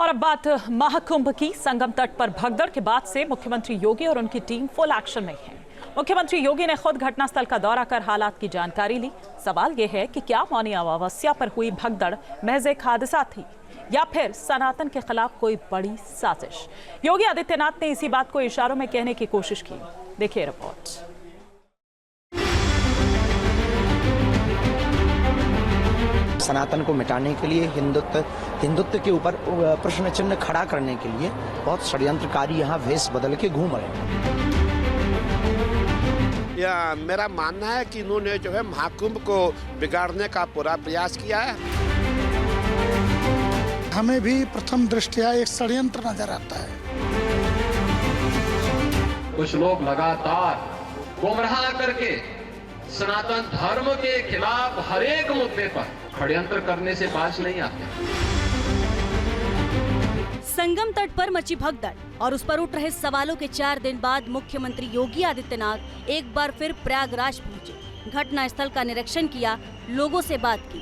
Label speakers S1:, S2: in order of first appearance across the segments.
S1: और अब बात महाकुंभ की। संगम तट पर भगदड़ के बाद से मुख्यमंत्री योगी और उनकी टीम फुल एक्शन में है। मुख्यमंत्री योगी ने खुद घटनास्थल का दौरा कर हालात की जानकारी ली। सवाल यह है कि क्या मौनी अमावस्या पर हुई भगदड़ महज एक हादसा थी या फिर सनातन के खिलाफ कोई बड़ी साजिश। योगी आदित्यनाथ ने इसी बात को इशारों में कहने की कोशिश की। देखिए रिपोर्ट।
S2: सनातन को मिटाने के लिए, हिंदुत्व के ऊपर प्रश्न चिन्ह खड़ा करने के लिए बहुत षड्यंत्रकारी यहाँ वेश बदल के घूम रहे हैं।
S3: मेरा मानना है कि इन्होंने जो है महाकुंभ को बिगाड़ने का पूरा प्रयास किया है।
S4: हमें भी प्रथम दृष्टया एक षड्यंत्र नजर आता है।
S5: कुछ लोग लगातार गुमराह करके सनातन धर्म के खिलाफ हर एक मुद्दे पर षड्यंत्र करने से बाज नहीं आते।
S6: संगम तट पर मची भगदड़ और उस पर उठ रहे सवालों के 4 दिन बाद मुख्यमंत्री योगी आदित्यनाथ एक बार फिर प्रयागराज पहुंचे। घटना स्थल का निरीक्षण किया, लोगों से बात की।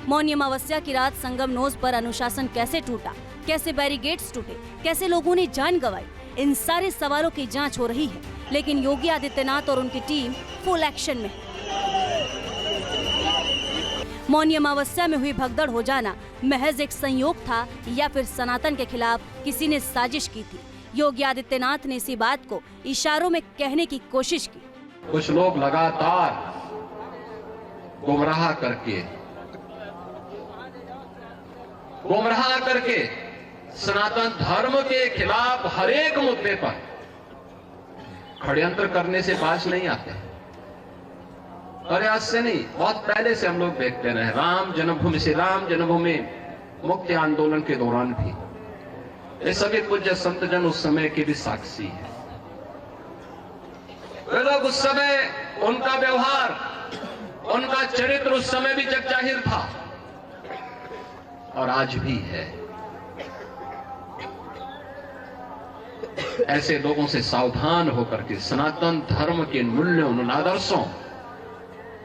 S6: मौनी अमावस्या की रात संगम नोज पर अनुशासन कैसे टूटा, कैसे बैरिकेड्स टूटे, कैसे लोगों ने जान गंवाई, इन सारे सवालों की जांच हो रही है। लेकिन योगी आदित्यनाथ और उनकी टीम फुल एक्शन में है। मौनी अमावस्या में हुई भगदड़ हो जाना महज एक संयोग था या फिर सनातन के खिलाफ किसी ने साजिश की थी। योगी आदित्यनाथ ने इसी बात को इशारों में कहने की कोशिश की।
S5: कुछ लोग लगातार गुमराह करके सनातन धर्म के खिलाफ हर एक मुद्दे पर षड्यंत्र करने से बाज नहीं आते। और आज से नहीं, बहुत पहले से हम लोग देखते रहे। राम जन्मभूमि मुक्ति आंदोलन के दौरान भी ये सभी पूज्य संत जन उस समय के भी साक्षी है। वे लोग उस समय, उनका व्यवहार, उनका चरित्र उस समय भी जग जाहिर था और आज भी है। ऐसे लोगों से सावधान होकर के सनातन धर्म के मूल्यों, उन आदर्शों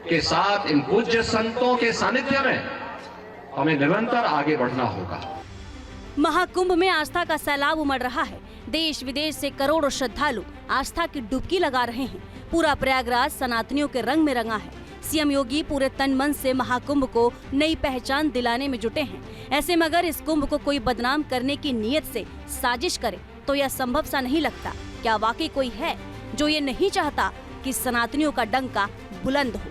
S5: के साथ इन पूज्य संतों के सानिध्य में हमें निरंतर आगे बढ़ना होगा।
S6: महाकुंभ में आस्था का सैलाब उमड़ रहा है। देश विदेश से करोड़ों श्रद्धालु आस्था की डुबकी लगा रहे हैं। पूरा प्रयागराज सनातनियों के रंग में रंगा है। सीएम योगी पूरे तन मन से महाकुंभ को नई पहचान दिलाने में जुटे हैं। ऐसे में अगर इस कुंभ को कोई बदनाम करने की नीयत से साजिश करे तो यह संभव सा नहीं लगता। क्या वाकई कोई है जो ये नहीं चाहता कि सनातनियों का डंका बुलंद हो?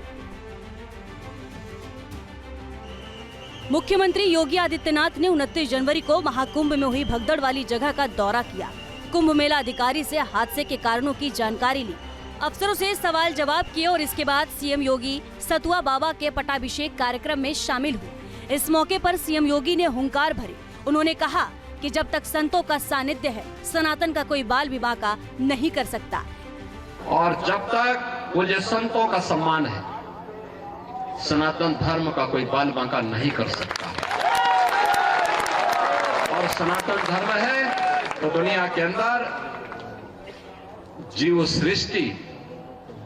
S6: मुख्यमंत्री योगी आदित्यनाथ ने 29 जनवरी को महाकुंभ में हुई भगदड़ वाली जगह का दौरा किया। कुंभ मेला अधिकारी से हादसे के कारणों की जानकारी ली, अफसरों से सवाल जवाब किए और इसके बाद सीएम योगी सतुआ बाबा के पटाभिषेक कार्यक्रम में शामिल हुए। इस मौके पर सीएम योगी ने हुंकार भरी। उन्होंने कहा कि जब तक संतों का सानिध्य है, सनातन का कोई बाल विवाह नहीं कर सकता।
S5: और जब तक पूज्य संतों का सम्मान है, सनातन धर्म का कोई बाल बांका नहीं कर सकता। और सनातन धर्म है तो दुनिया के अंदर जीव सृष्टि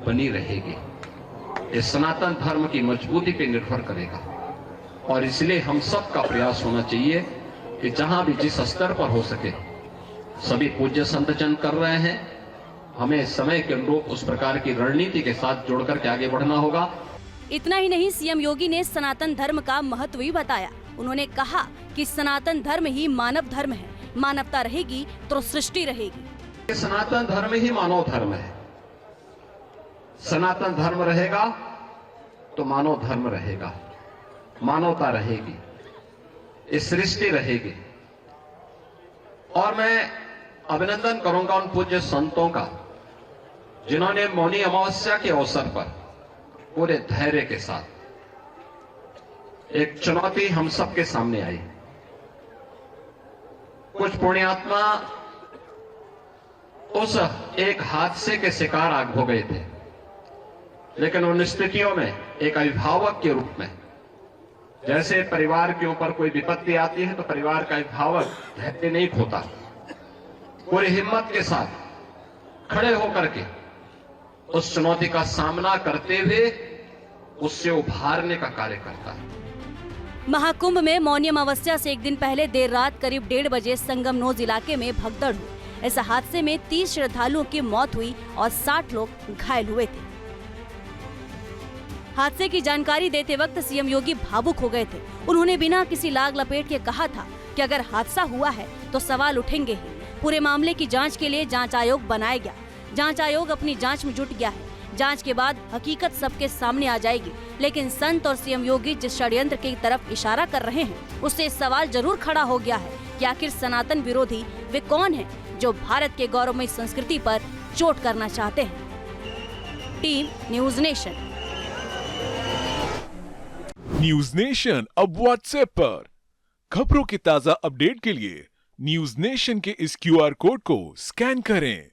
S5: बनी रहेगी। ये सनातन धर्म की मजबूती पे निर्भर करेगा। और इसलिए हम सब का प्रयास होना चाहिए कि जहां भी जिस स्तर पर हो सके सभी पूज्य संत जन कर रहे हैं, हमें समय के अनुरूप उस प्रकार की रणनीति के साथ जोड़कर के आगे बढ़ना होगा।
S6: इतना ही नहीं, सीएम योगी ने सनातन धर्म का महत्व भी बताया। उन्होंने कहा कि सनातन धर्म ही मानव धर्म है। मानवता रहेगी तो सृष्टि रहेगी।
S5: सनातन धर्म ही मानव धर्म है। सनातन धर्म रहेगा तो मानव धर्म रहेगा, मानवता रहेगी, इस सृष्टि रहेगी। और मैं अभिनंदन करूंगा उन पूज्य संतों का जिन्होंने मौनी अमावस्या के अवसर पर पूरे धैर्य के साथ, एक चुनौती हम सबके सामने आई। कुछ पुण्यात्मा उस एक हादसे के शिकार हो गए थे, लेकिन उन स्थितियों में एक अभिभावक के रूप में, जैसे परिवार के ऊपर कोई विपत्ति आती है तो परिवार का अभिभावक धैर्य नहीं खोता, पूरी हिम्मत के साथ खड़े होकर के उस चुनौती का सामना करते हुए उससे उभारने का कार्य करता है।
S6: महाकुंभ में मौनी अमावस्या से एक दिन पहले देर रात करीब 1:30 बजे संगमनोज इलाके में भगदड़ हुई। इस हादसे में 30 श्रद्धालुओं की मौत हुई और 60 लोग घायल हुए थे। हादसे की जानकारी देते वक्त सीएम योगी भावुक हो गए थे। उन्होंने बिना किसी लाग लपेट के कहा था कि अगर हादसा हुआ है तो सवाल उठेंगे ही। पूरे मामले की जांच के लिए जांच आयोग बनाया गया। जांच आयोग अपनी जांच में जुट गया है। जांच के बाद हकीकत सबके सामने आ जाएगी। लेकिन संत और सीएम योगी जिस षड्यंत्र की तरफ इशारा कर रहे हैं, उससे सवाल जरूर खड़ा हो गया है कि आखिर सनातन विरोधी वे कौन हैं जो भारत के गौरवमयी संस्कृति पर चोट करना चाहते हैं। Team news nation.
S7: News nation अब व्हाट्सएप पर। खबरों के ताजा अपडेट के लिए न्यूज नेशन के इस QR कोड को स्कैन करें।